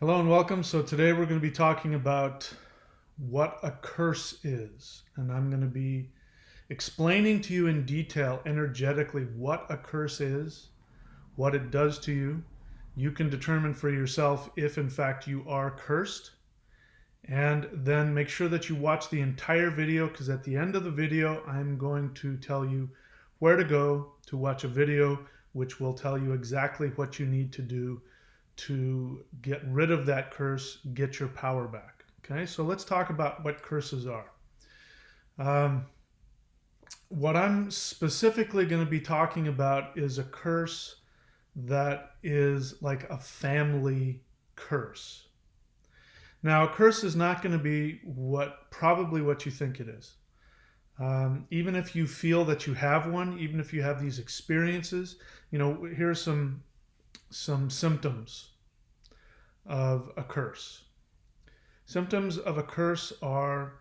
Hello and welcome. So today we're going to be talking about what a curse is. And I'm going to be explaining to you in detail, energetically, what a curse is, what it does to you. You can determine for yourself if in fact you are cursed. And then make sure that you watch the entire video, because at the end of the video, I'm going to tell you where to go to watch a video which will tell you exactly what you need to do to get rid of that curse, get your power back. Okay, so let's talk about what curses are. Um, what I'm specifically going to be talking about is a curse that is like a family curse. Now, a curse is not going to be probably what you think it is. Even if you feel that you have one, even if you have these experiences, here's some symptoms of a curse. Symptoms of a curse are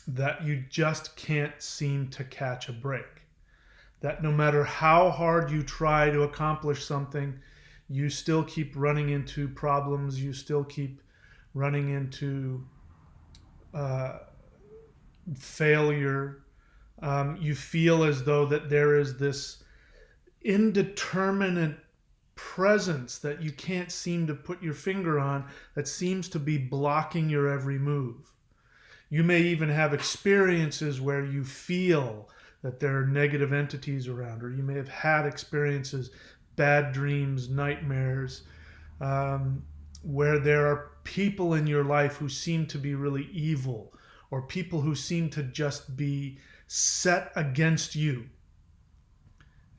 that you just can't seem to catch a break. That no matter how hard you try to accomplish something, you still keep running into problems, you still keep running into uh, failure. You feel as though that there is this indeterminate presence that you can't seem to put your finger on that seems to be blocking your every move. You may even have experiences where you feel that there are negative entities around, or you may have had experiences, bad dreams, nightmares, where there are people in your life who seem to be really evil, or people who seem to just be set against you.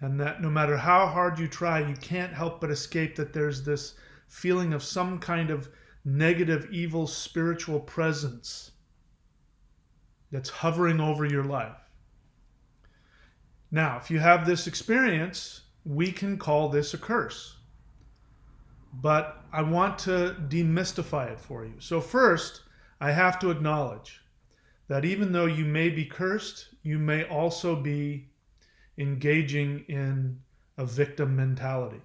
And that no matter how hard you try, you can't help but escape that there's this feeling of some kind of negative, evil, spiritual presence that's hovering over your life. Now, if you have this experience, we can call this a curse. But I want to demystify it for you. So first, I have to acknowledge that even though you may be cursed, you may also be engaging in a victim mentality.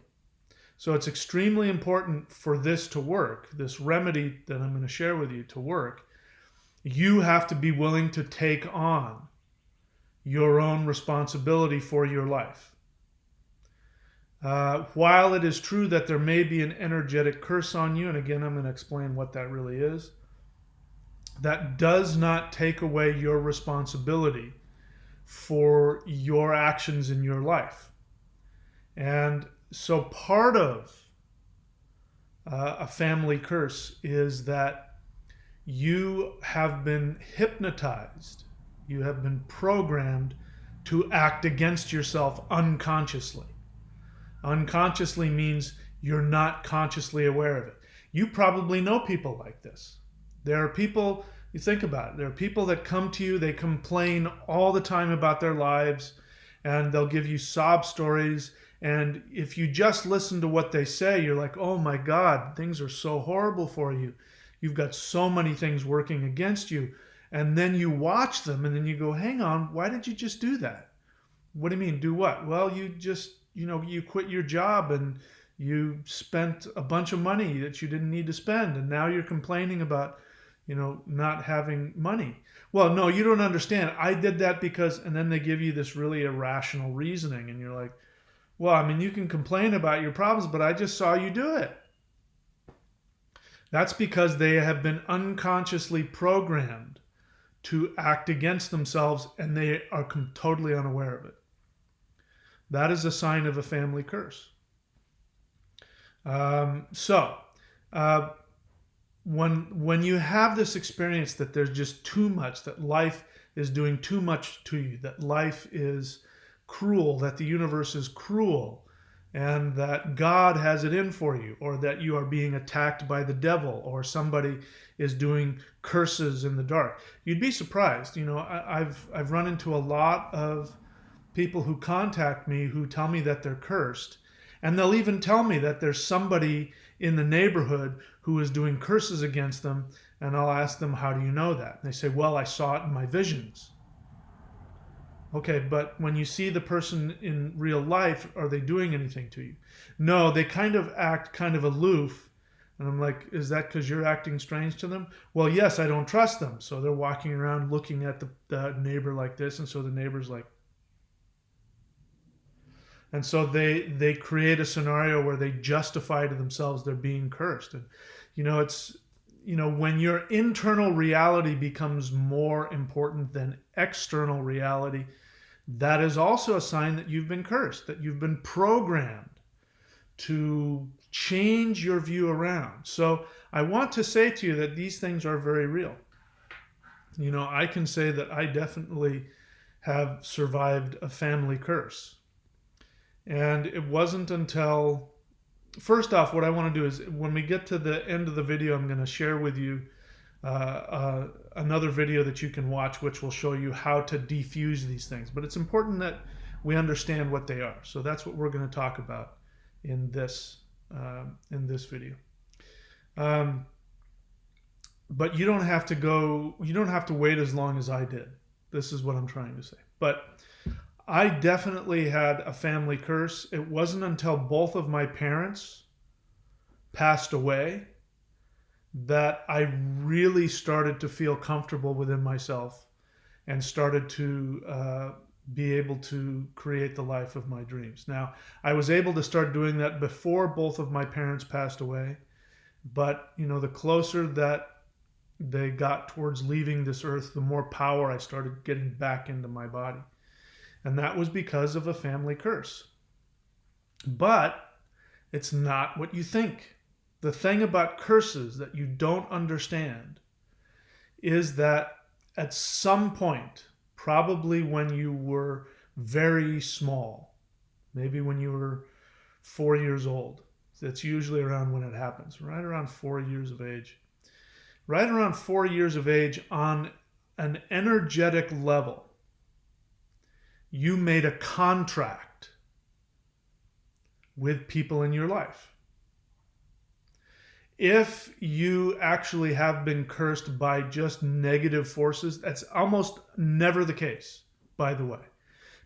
So it's extremely important for this to work, this remedy that I'm going to share with you to work. You have to be willing to take on your own responsibility for your life. While it is true that there may be an energetic curse on you, and again, I'm going to explain what that really is, that does not take away your responsibility for your actions in your life. And so part of a family curse is that you have been hypnotized, you have been programmed to act against yourself unconsciously. Unconsciously means you're not consciously aware of it. You probably know people like this. There are people, you think about it, there are people that come to you, they complain all the time about their lives, and they'll give you sob stories. And if you just listen to what they say, you're like, oh my God, things are so horrible for you. You've got so many things working against you. And then you watch them and then you go, hang on, why did you just do that? What do you mean, do what? Well, you quit your job and you spent a bunch of money that you didn't need to spend. And now you're complaining about, not having money. Well, no, you don't understand. I did that because, and then they give you this really irrational reasoning. And you're like, well, I mean, you can complain about your problems, but I just saw you do it. That's because they have been unconsciously programmed to act against themselves and they are totally unaware of it. That is a sign of a family curse. So, when you have this experience that there's just too much, that life is doing too much to you, that life is cruel, that the universe is cruel, and that God has it in for you, or that you are being attacked by the devil, or somebody is doing curses in the dark, you'd be surprised. I've run into a lot of people who contact me who tell me that they're cursed, and they'll even tell me that there's somebody in the neighborhood who is doing curses against them, and I'll ask them, how do you know that? And they say, well, I saw it in my visions. Okay, but when you see the person in real life, are they doing anything to you? No, they kind of act kind of aloof, And I'm like, is that because you're acting strange to them? Well, yes, I don't trust them. So they're walking around looking at the neighbor like this. And so the neighbor's like, and so they create a scenario where they justify to themselves they're being cursed. And, it's, when your internal reality becomes more important than external reality, that is also a sign that you've been cursed, that you've been programmed to change your view around. So I want to say to you that these things are very real. I can say that I definitely have survived a family curse. And it wasn't until, first off, what I want to do is when we get to the end of the video, I'm going to share with you another video that you can watch, which will show you how to defuse these things. But it's important that we understand what they are. So that's what we're going to talk about in this video. But you don't have to wait as long as I did. This is what I'm trying to say. But I definitely had a family curse. It wasn't until both of my parents passed away that I really started to feel comfortable within myself and started to be able to create the life of my dreams. Now, I was able to start doing that before both of my parents passed away, but the closer that they got towards leaving this earth, the more power I started getting back into my body. And that was because of a family curse. But it's not what you think. The thing about curses that you don't understand is that at some point, probably when you were very small, maybe when you were 4 years old, that's usually around when it happens, right around 4 years of age. Right around 4 years of age, on an energetic level, you made a contract with people in your life. If you actually have been cursed by just negative forces, that's almost never the case, by the way.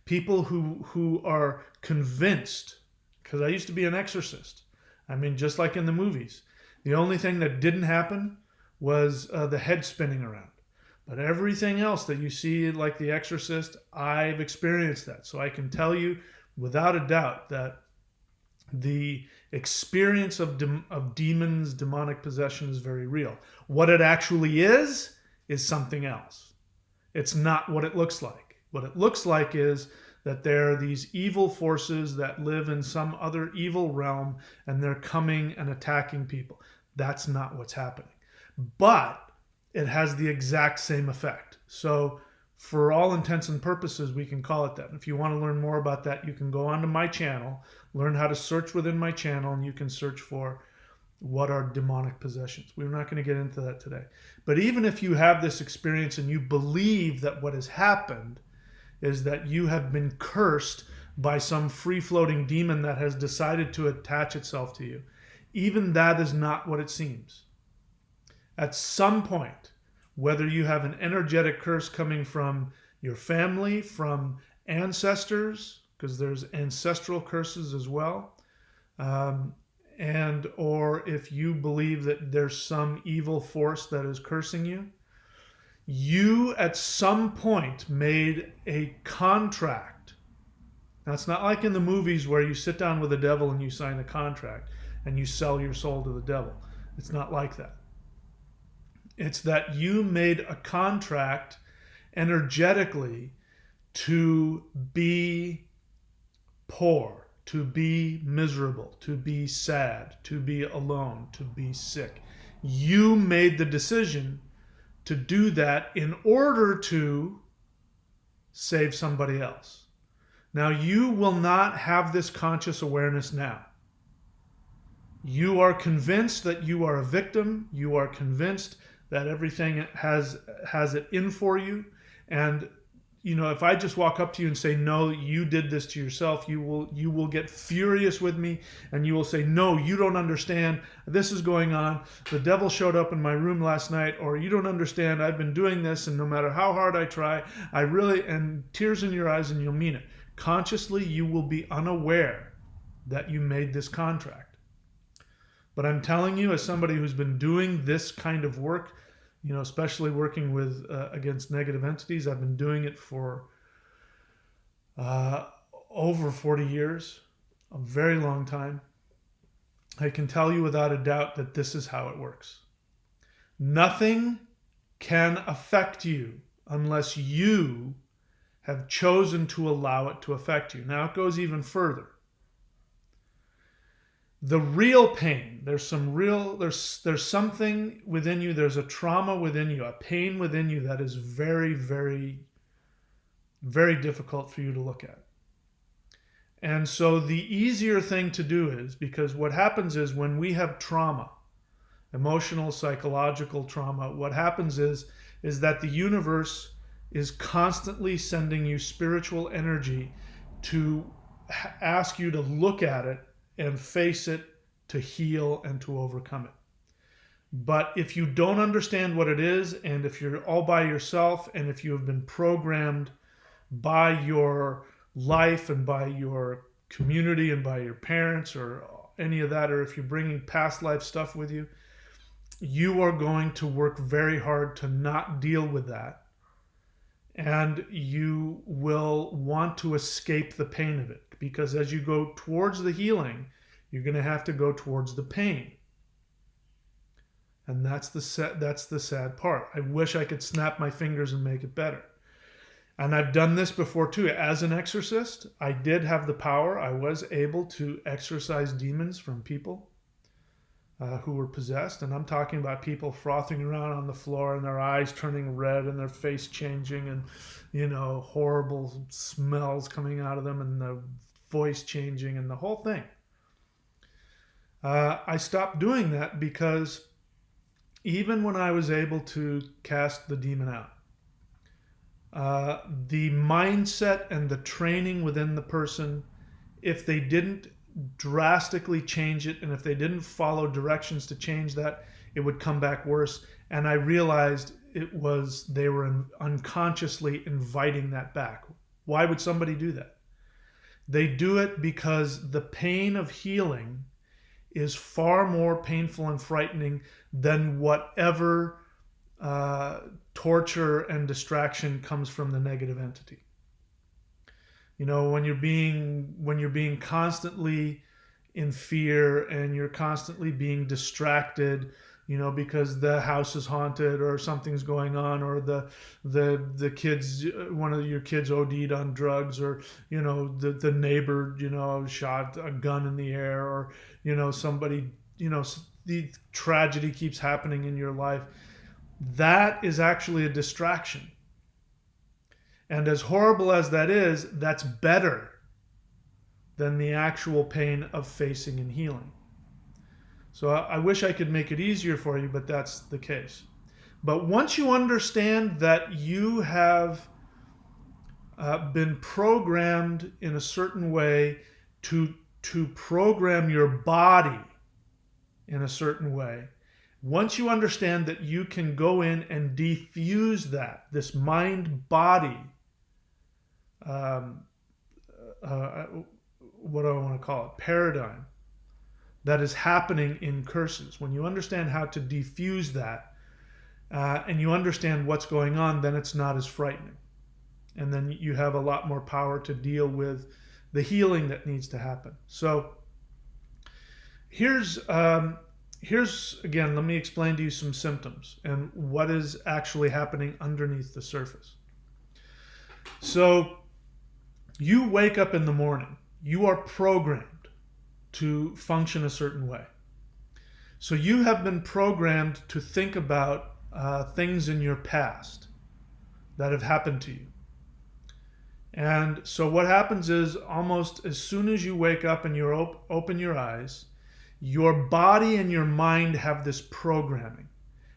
People who are convinced, because I used to be an exorcist. I mean, just like in the movies. The only thing that didn't happen was the head spinning around. But everything else that you see, like The Exorcist, I've experienced that. So I can tell you without a doubt that the experience of demons, demonic possession is very real. What it actually is something else. It's not what it looks like. What it looks like is that there are these evil forces that live in some other evil realm and they're coming and attacking people. That's not what's happening. But it has the exact same effect. So for all intents and purposes, we can call it that. And if you want to learn more about that, you can go onto my channel, learn how to search within my channel, and you can search for what are demonic possessions. We're not going to get into that today. But even if you have this experience and you believe that what has happened is that you have been cursed by some free-floating demon that has decided to attach itself to you, even that is not what it seems. At some point, whether you have an energetic curse coming from your family, from ancestors, because there's ancestral curses as well, and or if you believe that there's some evil force that is cursing you, you at some point made a contract. Now, it's not like in the movies where you sit down with the devil and you sign a contract and you sell your soul to the devil. It's not like that. It's that you made a contract energetically to be poor, to be miserable, to be sad, to be alone, to be sick. You made the decision to do that in order to save somebody else. Now, you will not have this conscious awareness now. You are convinced that you are a victim. You are convinced that everything has it in for you. And if I just walk up to you and say, no, you did this to yourself, you will get furious with me and you will say, no, you don't understand. This is going on. The devil showed up in my room last night, or you don't understand. I've been doing this, and no matter how hard I try, and tears in your eyes, and you'll mean it. Consciously, you will be unaware that you made this contract. But I'm telling you, as somebody who's been doing this kind of work, especially working with against negative entities, I've been doing it for uh, over 40 years, a very long time. I can tell you without a doubt that this is how it works. Nothing can affect you unless you have chosen to allow it to affect you. Now it goes even further. The real pain, there's something within you, there's a trauma within you, a pain within you that is very, very, very difficult for you to look at. And so the easier thing to do is, because what happens is when we have trauma, emotional, psychological trauma, what happens is that the universe is constantly sending you spiritual energy to ask you to look at it and face it, to heal and to overcome it. But if you don't understand what it is, and if you're all by yourself, and if you have been programmed by your life and by your community and by your parents or any of that, or if you're bringing past life stuff with you, you are going to work very hard to not deal with that. And you will want to escape the pain of it, because as you go towards the healing, you're going to have to go towards the pain. And that's the sad part. I wish I could snap my fingers and make it better. And I've done this before too. As an exorcist, I did have the power. I was able to exorcise demons from people who were possessed. And I'm talking about people frothing around on the floor and their eyes turning red and their face changing and, horrible smells coming out of them and the voice changing and the whole thing. I stopped doing that because even when I was able to cast the demon out, the mindset and the training within the person, if they didn't drastically change it and if they didn't follow directions to change that, it would come back worse. And I realized they were unconsciously inviting that back. Why would somebody do that? They do it because the pain of healing is far more painful and frightening than whatever torture and distraction comes from the negative entity. When you're being constantly in fear and you're constantly being distracted, because the house is haunted or something's going on, or the kids, one of your kids OD'd on drugs, or the neighbor shot a gun in the air, or somebody, the tragedy keeps happening in your life. That is actually a distraction. And as horrible as that is, that's better than the actual pain of facing and healing. So I wish I could make it easier for you, but that's the case. But once you understand that you have been programmed in a certain way to program your body in a certain way, once you understand that you can go in and defuse this mind-body, what do I want to call it, paradigm that is happening in curses, when you understand how to defuse that, and you understand what's going on, then it's not as frightening. And then you have a lot more power to deal with the healing that needs to happen. So here's again, let me explain to you some symptoms and what is actually happening underneath the surface. So you wake up in the morning, you are programmed to function a certain way. So you have been programmed to think about things in your past that have happened to you. And so what happens is, almost as soon as you wake up and you open your eyes, your body and your mind have this programming.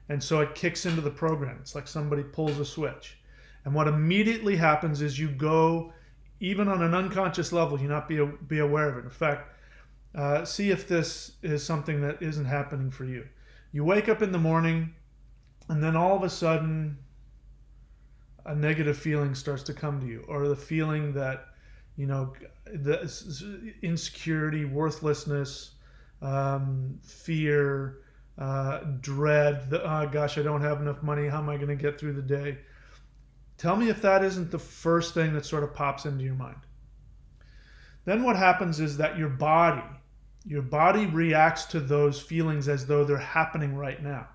And so it kicks into the program. It's like somebody pulls a switch. And what immediately happens is you go, even on an unconscious level, you not be aware of it. In fact, see if this is something that isn't happening for you. You wake up in the morning, and then all of a sudden, a negative feeling starts to come to you, or the feeling that, the insecurity, worthlessness, fear, dread, oh gosh, I don't have enough money. How am I going to get through the day? Tell me if that isn't the first thing that sort of pops into your mind. Then what happens is that your body reacts to those feelings as though they're happening right now.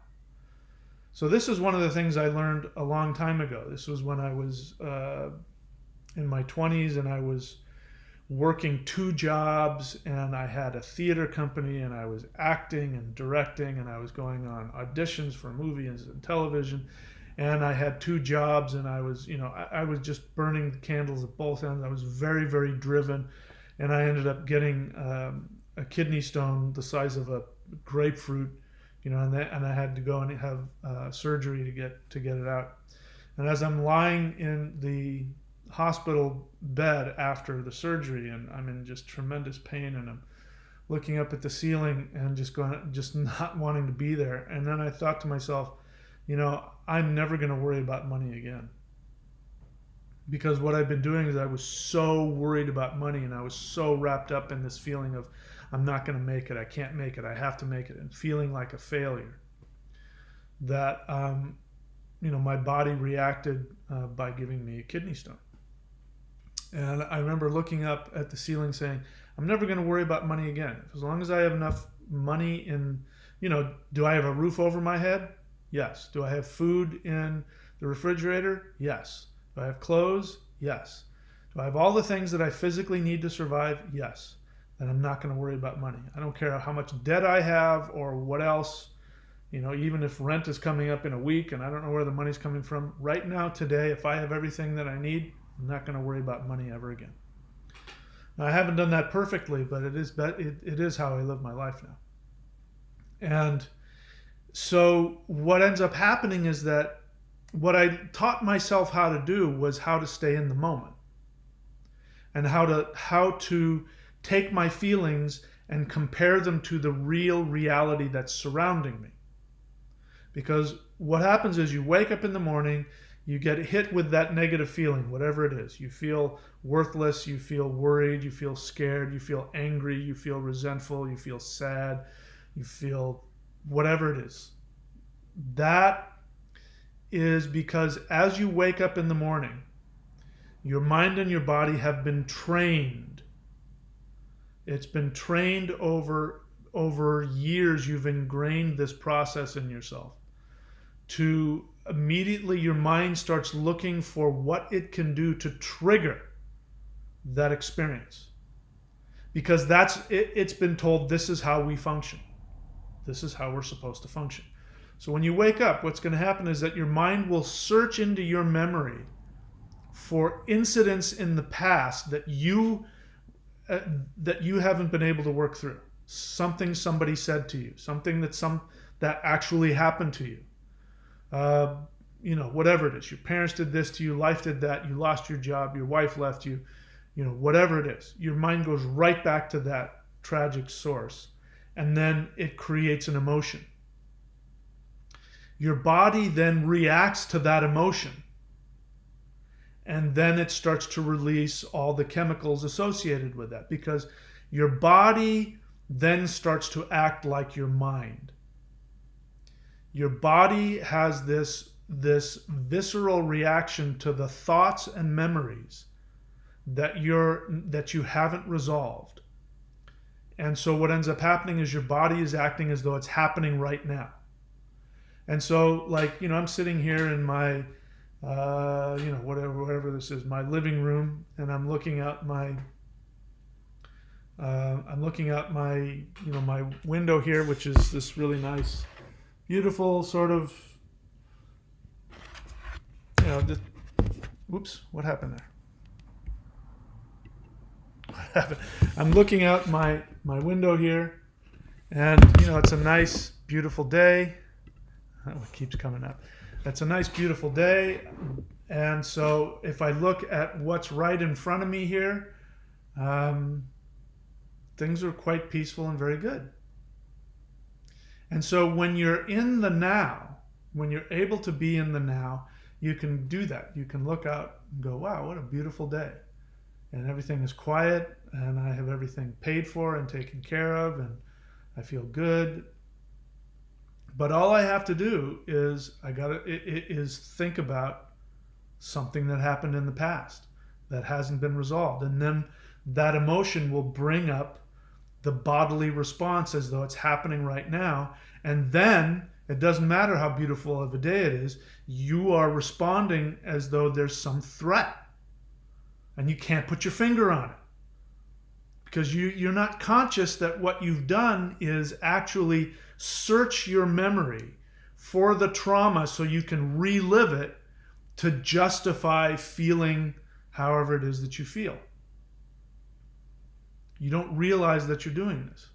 So this is one of the things I learned a long time ago. This was when I was in my 20s and I was working 2 jobs, and I had a theater company, and I was acting and directing, and I was going on auditions for movies and television, and I had 2 jobs, and I was, I was just burning the candles at both ends. I was very, very driven, and I ended up getting a kidney stone the size of a grapefruit, and I had to go and have surgery to get it out. And as I'm lying in the hospital bed after the surgery, and I'm in just tremendous pain, and I'm looking up at the ceiling and just not wanting to be there. And then I thought to myself, I'm never going to worry about money again, because what I've been doing is I was so worried about money, and I was so wrapped up in this feeling of I'm not going to make it, I can't make it, I have to make it, and feeling like a failure, that my body reacted by giving me a kidney stone. And I remember looking up at the ceiling saying, I'm never going to worry about money again. As long as I have enough money do I have a roof over my head? Yes. Do I have food in the refrigerator? Yes. Do I have clothes? Yes. Do I have all the things that I physically need to survive? Yes. Then I'm not going to worry about money. I don't care how much debt I have or what else. Even if rent is coming up in a week and I don't know where the money's coming from, right now, today, if I have everything that I need, I'm not going to worry about money ever again. Now, I haven't done that perfectly, but it is how I live my life now. And so what ends up happening is that what I taught myself how to do was how to stay in the moment, and how to take my feelings and compare them to the real reality that's surrounding me. Because what happens is you wake up in the morning, you get hit with that negative feeling, whatever it is. You feel worthless, you feel worried, you feel scared, you feel angry, you feel resentful, you feel sad, you feel whatever it is. That is because as you wake up in the morning, your mind and your body have been trained. It's been trained over years. You've ingrained this process in yourself to immediately your mind starts looking for what it can do to trigger that experience, because it's been told this is how we function, this is how we're supposed to function. So when you wake up, what's going to happen is that your mind will search into your memory for incidents in the past that you haven't been able to work through. Something somebody said to you, something that actually happened to you. Whatever it is, your parents did this to you, life did that, you lost your job, your wife left you, whatever it is, your mind goes right back to that tragic source, and then it creates an emotion. Your body then reacts to that emotion, and then it starts to release all the chemicals associated with that, because your body then starts to act like your mind. Your body has this visceral reaction to the thoughts and memories that you haven't resolved. And so what ends up happening is your body is acting as though it's happening right now. And so, I'm sitting here in my whatever this is, my living room, and I'm looking out my my window here, which is this really nice, beautiful sort of, whoops, what happened there? What happened? I'm looking out my window here, and it's a nice, beautiful day. Oh, it keeps coming up. It's a nice, beautiful day, and so if I look at what's right in front of me here, things are quite peaceful and very good. And so when you're in the now, when you're able to be in the now, you can do that. You can look out and go, wow, what a beautiful day. And everything is quiet, and I have everything paid for and taken care of, and I feel good. But all I have to do is think about something that happened in the past that hasn't been resolved. And then that emotion will bring up the bodily response as though it's happening right now. And then it doesn't matter how beautiful of a day it is, you are responding as though there's some threat. And you can't put your finger on it. Because you're not conscious that what you've done is actually search your memory for the trauma so you can relive it to justify feeling however it is that you feel. You don't realize that you're doing this.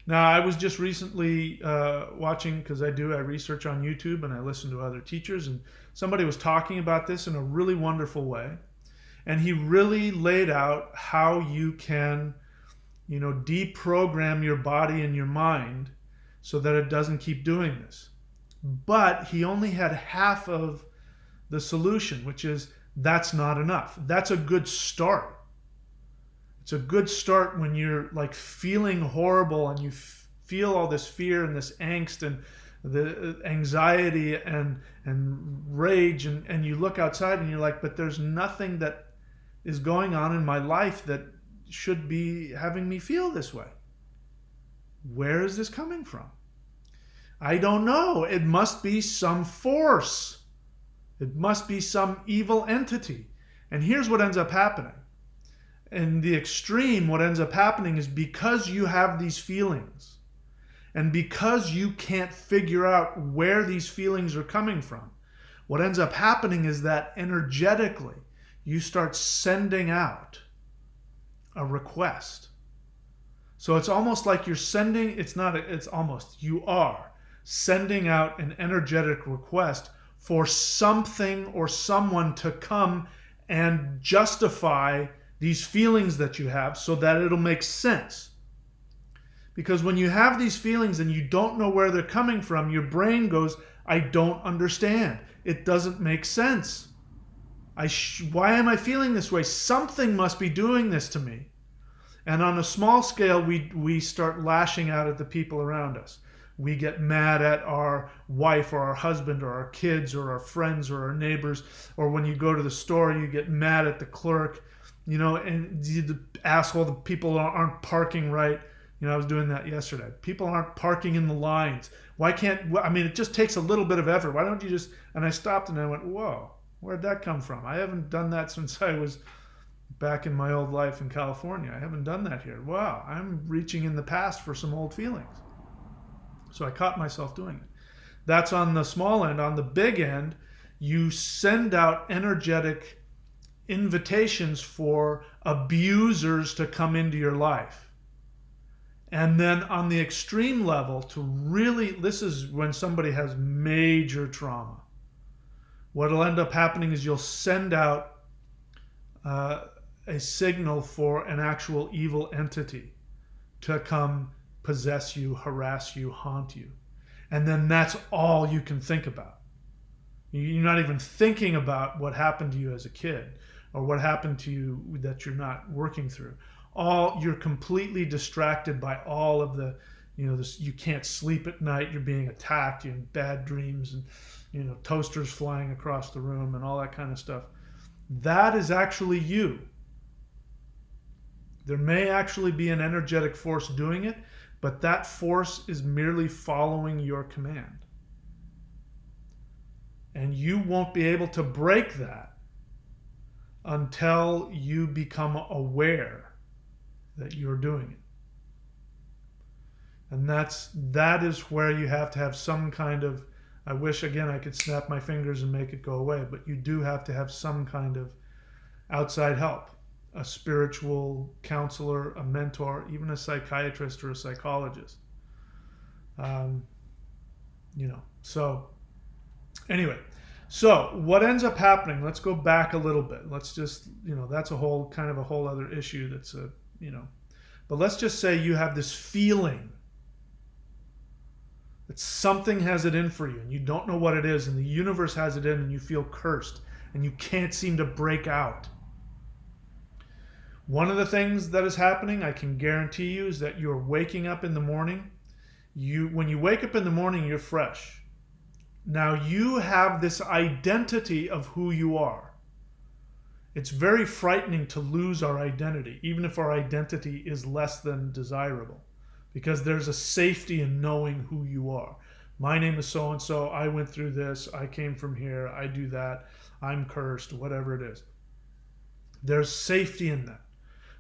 Now, I was just recently watching, because I research on YouTube and I listen to other teachers, and somebody was talking about this in a really wonderful way. And he really laid out how you can, deprogram your body and your mind so that it doesn't keep doing this. But he only had half of the solution, which is that's not enough. That's a good start. It's a good start when you're like feeling horrible and you feel all this fear and this angst and the anxiety and rage, and you look outside and you're like, but there's nothing that is going on in my life that should be having me feel this way. Where is this coming from? I don't know. It must be some force. It must be some evil entity. And here's what ends up happening. In the extreme, what ends up happening is because you have these feelings and because you can't figure out where these feelings are coming from, what ends up happening is that energetically, you start sending out a request. So it's almost like you're sending, you are sending out an energetic request for something or someone to come and justify these feelings that you have so that it'll make sense. Because when you have these feelings and you don't know where they're coming from, your brain goes, I don't understand. It doesn't make sense. Why am I feeling this way? Something must be doing this to me. And on a small scale, we start lashing out at the people around us. We get mad at our wife or our husband or our kids or our friends or our neighbors. Or when you go to the store, you get mad at the clerk, and the asshole, the people aren't parking right. I was doing that yesterday. People aren't parking in the lines. It just takes a little bit of effort. Why don't you just, and I stopped and I went, whoa. Where'd that come from? I haven't done that since I was back in my old life in California. I haven't done that here. Wow, I'm reaching in the past for some old feelings. So I caught myself doing it. That's on the small end. On the big end, you send out energetic invitations for abusers to come into your life. And then on the extreme level, this is when somebody has major trauma. What'll end up happening is you'll send out a signal for an actual evil entity to come possess you, harass you, haunt you. And then that's all you can think about. You're not even thinking about what happened to you as a kid or what happened to you that you're not working through. You're completely distracted by all of the, you can't sleep at night, you're being attacked, you're in bad dreams, and toasters flying across the room and all that kind of stuff. That is actually you. There may actually be an energetic force doing it, but that force is merely following your command. And you won't be able to break that until you become aware that you're doing it. And that is where you have to have some kind of, I wish, again, I could snap my fingers and make it go away, but you do have to have some kind of outside help. A spiritual counselor, a mentor, even a psychiatrist or a psychologist. So anyway, so what ends up happening, let's go back a little bit. Let's just, that's a whole other issue but let's just say you have this feeling that something has it in for you and you don't know what it is, and the universe has it in and you feel cursed and you can't seem to break out. One of the things that is happening, I can guarantee you, is that you're waking up in the morning. When you wake up in the morning, you're fresh. Now you have this identity of who you are. It's very frightening to lose our identity, even if our identity is less than desirable, because there's a safety in knowing who you are. My name is so and so. I went through this. I came from here. I do that. I'm cursed, whatever it is. There's safety in that.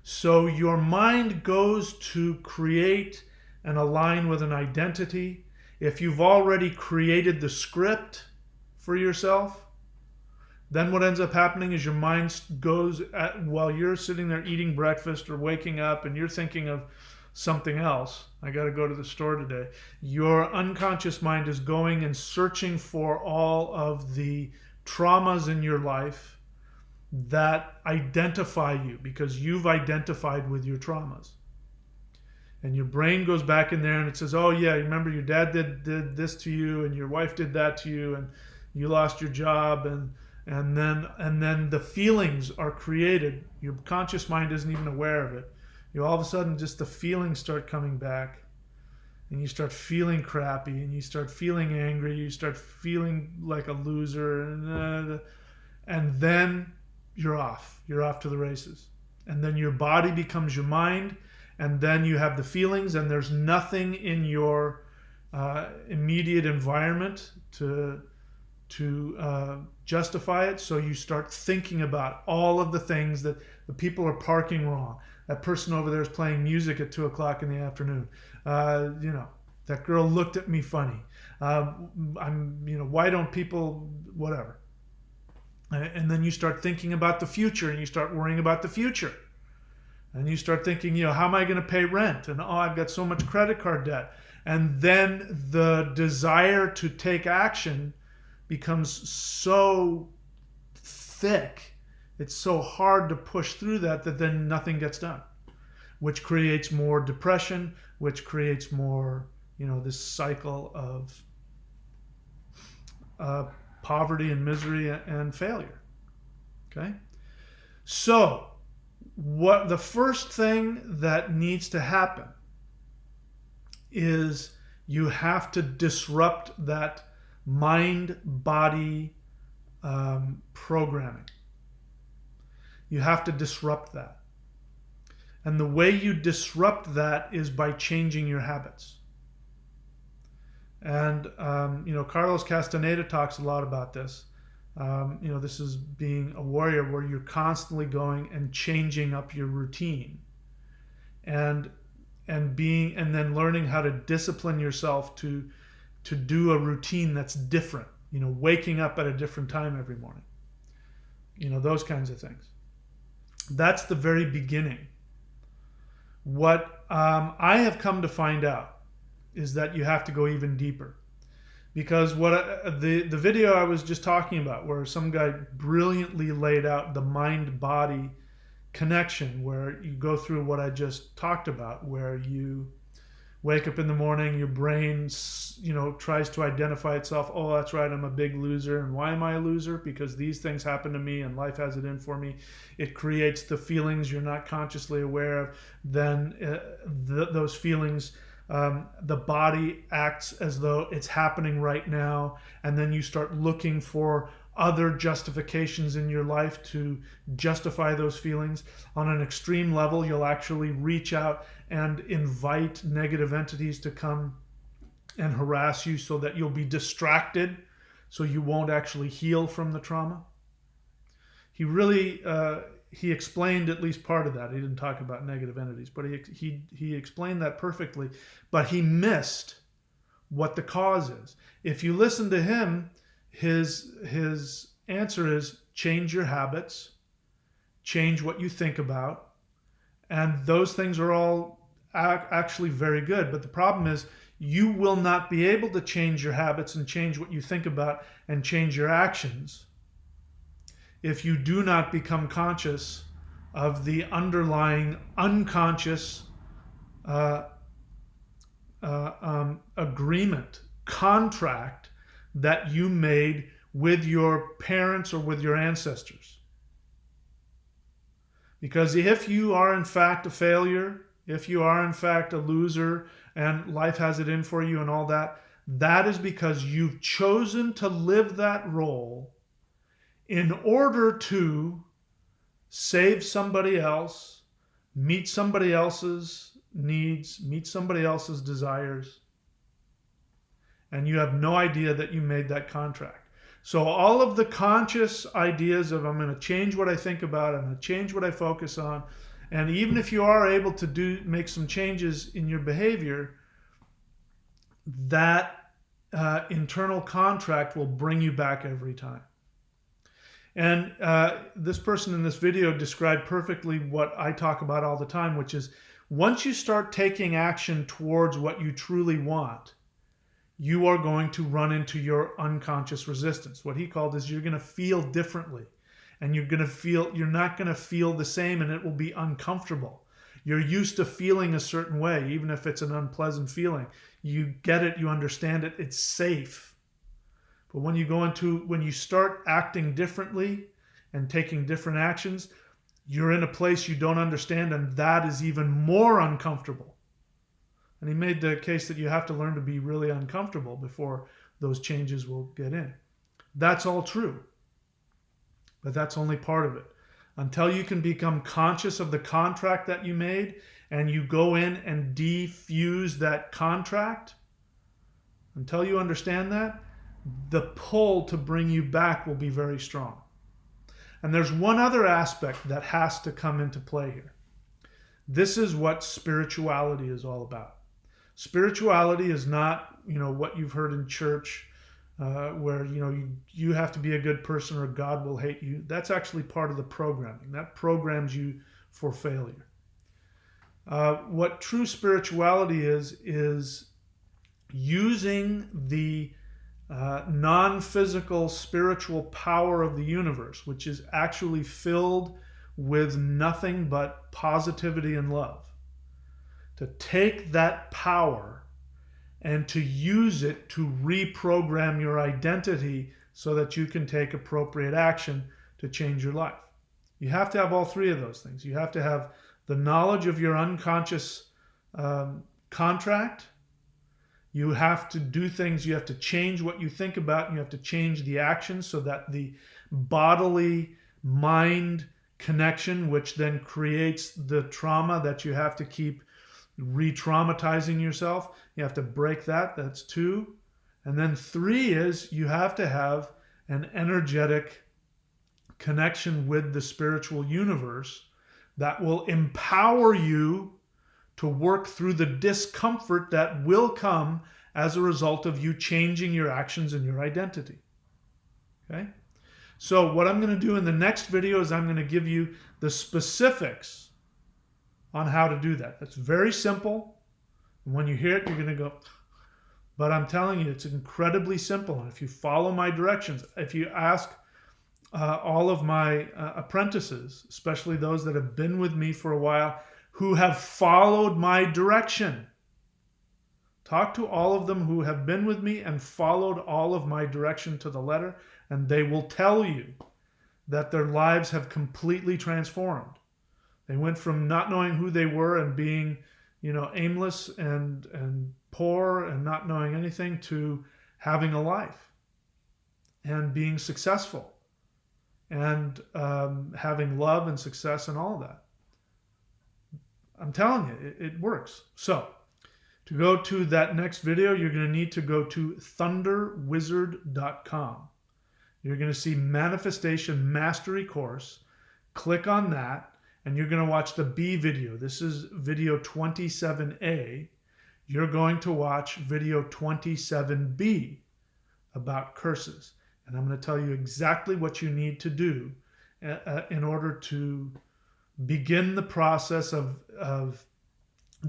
So your mind goes to create and align with an identity. If you've already created the script for yourself, then what ends up happening is your mind goes while you're sitting there eating breakfast or waking up and you're thinking of something else. I got to go to the store today. Your unconscious mind is going and searching for all of the traumas in your life that identify you, because you've identified with your traumas. And your brain goes back in there and it says, oh yeah, remember your dad did this to you, and your wife did that to you, and you lost your job, and then the feelings are created. Your conscious mind isn't even aware of it. You all of a sudden just the feelings start coming back, and you start feeling crappy, and you start feeling angry, you start feeling like a loser, and then you're off to the races. And then your body becomes your mind, and then you have the feelings, and there's nothing in your immediate environment to justify it. So you start thinking about all of the things that the people are parking wrong. That person over there is playing music at 2 o'clock in the afternoon. That girl looked at me funny. Why don't people, whatever. And then you start thinking about the future, and you start worrying about the future. And you start thinking, how am I going to pay rent? And I've got so much credit card debt. And then the desire to take action becomes so thick. It's so hard to push through that then nothing gets done, which creates more depression, which creates more, this cycle of poverty and misery and failure. Okay? So, what the first thing that needs to happen is you have to disrupt that mind-body programming. You have to disrupt that. And the way you disrupt that is by changing your habits. And, Carlos Castaneda talks a lot about this. This is being a warrior, where you're constantly going and changing up your routine and then learning how to discipline yourself to do a routine that's different, waking up at a different time every morning, those kinds of things. That's the very beginning. What I have come to find out is that you have to go even deeper, because the video I was just talking about, where some guy brilliantly laid out the mind-body connection, where you go through what I just talked about, where you wake up in the morning, your brain, tries to identify itself. Oh, that's right, I'm a big loser. And why am I a loser? Because these things happen to me and life has it in for me. It creates the feelings you're not consciously aware of. Then those feelings, the body acts as though it's happening right now. And then you start looking for other justifications in your life to justify those feelings. On an extreme level, you'll actually reach out and invite negative entities to come and harass you, so that you'll be distracted, so you won't actually heal from the trauma. He explained at least part of that. He didn't talk about negative entities, but he explained that perfectly, but he missed what the cause is. If you listen to him, his answer is change your habits, change what you think about, and those things are all actually very good. But the problem is, you will not be able to change your habits and change what you think about and change your actions if you do not become conscious of the underlying unconscious agreement, contract that you made with your parents or with your ancestors. Because if you are in fact a failure, if you are in fact a loser and life has it in for you and all that, that is because you've chosen to live that role in order to save somebody else, meet somebody else's needs, meet somebody else's desires, and you have no idea that you made that contract. So all of the conscious ideas of I'm going to change what I think about, I'm going to change what I focus on, and even if you are able to make some changes in your behavior, that internal contract will bring you back every time. And this person in this video described perfectly what I talk about all the time, which is once you start taking action towards what you truly want, you are going to run into your unconscious resistance. What he called is you're going to feel differently, and you're not going to feel the same, and it will be uncomfortable. You're used to feeling a certain way, even if it's an unpleasant feeling. You get it, you understand it, it's safe. But when you start acting differently and taking different actions, you're in a place you don't understand, and that is even more uncomfortable. And he made the case that you have to learn to be really uncomfortable before those changes will get in. That's all true, but that's only part of it. Until you can become conscious of the contract that you made and you go in and defuse that contract, until you understand that, the pull to bring you back will be very strong. And there's one other aspect that has to come into play here. This is what spirituality is all about. Spirituality is not, what you've heard in church, where you have to be a good person or God will hate you. That's actually part of the programming. That programs you for failure. What true spirituality is using the non-physical spiritual power of the universe, which is actually filled with nothing but positivity and love, to take that power and to use it to reprogram your identity so that you can take appropriate action to change your life. You have to have all three of those things. You have to have the knowledge of your unconscious contract. You have to do things, you have to change what you think about, and you have to change the actions so that the bodily mind connection, which then creates the trauma that you have to keep re-traumatizing yourself, you have to break that. That's 2. And then 3 is you have to have an energetic connection with the spiritual universe that will empower you to work through the discomfort that will come as a result of you changing your actions and your identity. Okay? So what I'm going to do in the next video is I'm going to give you the specifics on how to do that. That's very simple. And when you hear it, you're going to go, but I'm telling you, it's incredibly simple. And if you follow my directions, if you ask all of my apprentices, especially those that have been with me for a while, who have followed my direction. Talk to all of them who have been with me and followed all of my direction to the letter, and they will tell you that their lives have completely transformed. They went from not knowing who they were and being, aimless and poor and not knowing anything to having a life and being successful and having love and success and all of that. I'm telling you, it works. So to go to that next video, you're going to need to go to thunderwizard.com. You're going to see Manifestation Mastery Course. Click on that, and you're going to watch the B video. This is video 27A. You're going to watch video 27B about curses. And I'm going to tell you exactly what you need to do in order to begin the process of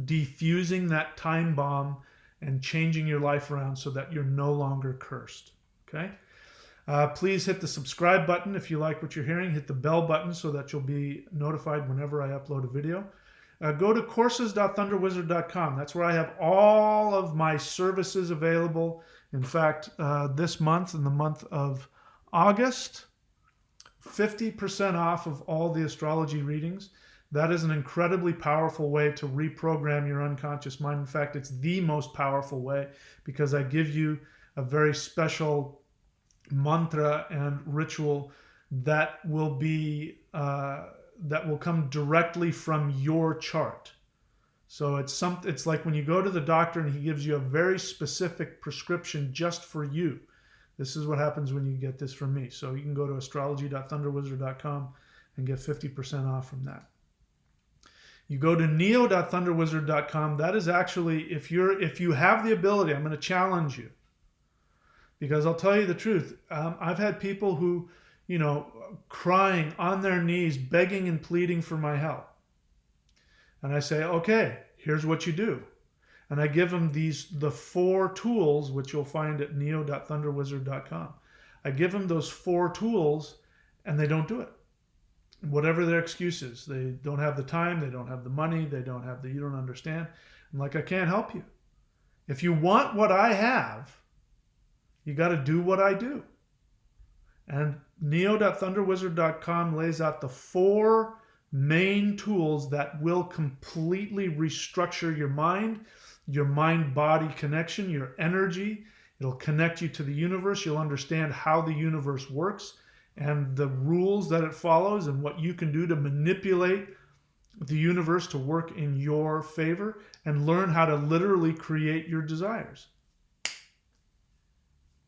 defusing that time bomb and changing your life around so that you're no longer cursed. Okay? Please hit the subscribe button if you like what you're hearing. Hit the bell button so that you'll be notified whenever I upload a video. Go to courses.thunderwizard.com. That's where I have all of my services available. In fact, this month, in the month of August, 50% off of all the astrology readings. That is an incredibly powerful way to reprogram your unconscious mind. In fact, it's the most powerful way, because I give you a very special mantra and ritual that will be that will come directly from your chart. So it's like when you go to the doctor and he gives you a very specific prescription just for you. This is what happens when you get this from me. So you can go to astrology.thunderwizard.com and get 50% off from that. You go to neo.thunderwizard.com. That is actually, if you have the ability, I'm going to challenge you, because I'll tell you the truth. I've had people who, crying on their knees, begging and pleading for my help. And I say, okay, here's what you do. And I give them the 4 tools, which you'll find at neo.thunderwizard.com. I give them those 4 tools, and they don't do it. Whatever their excuses, they don't have the time, they don't have the money, you don't understand. I'm like, I can't help you. If you want what I have, you got to do what I do. And neo.thunderwizard.com lays out the 4 main tools that will completely restructure your mind-body connection, your energy. It'll connect you to the universe. You'll understand how the universe works and the rules that it follows, and what you can do to manipulate the universe to work in your favor, and learn how to literally create your desires.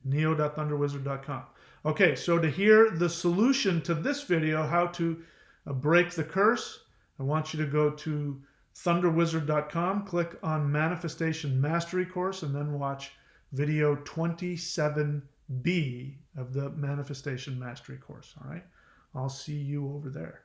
neo.thunderwizard.com. Okay, so to hear the solution to this video, how to break the curse, I want you to go to thunderwizard.com, click on Manifestation Mastery Course, and then watch video 27B of the Manifestation Mastery Course. All right, I'll see you over there.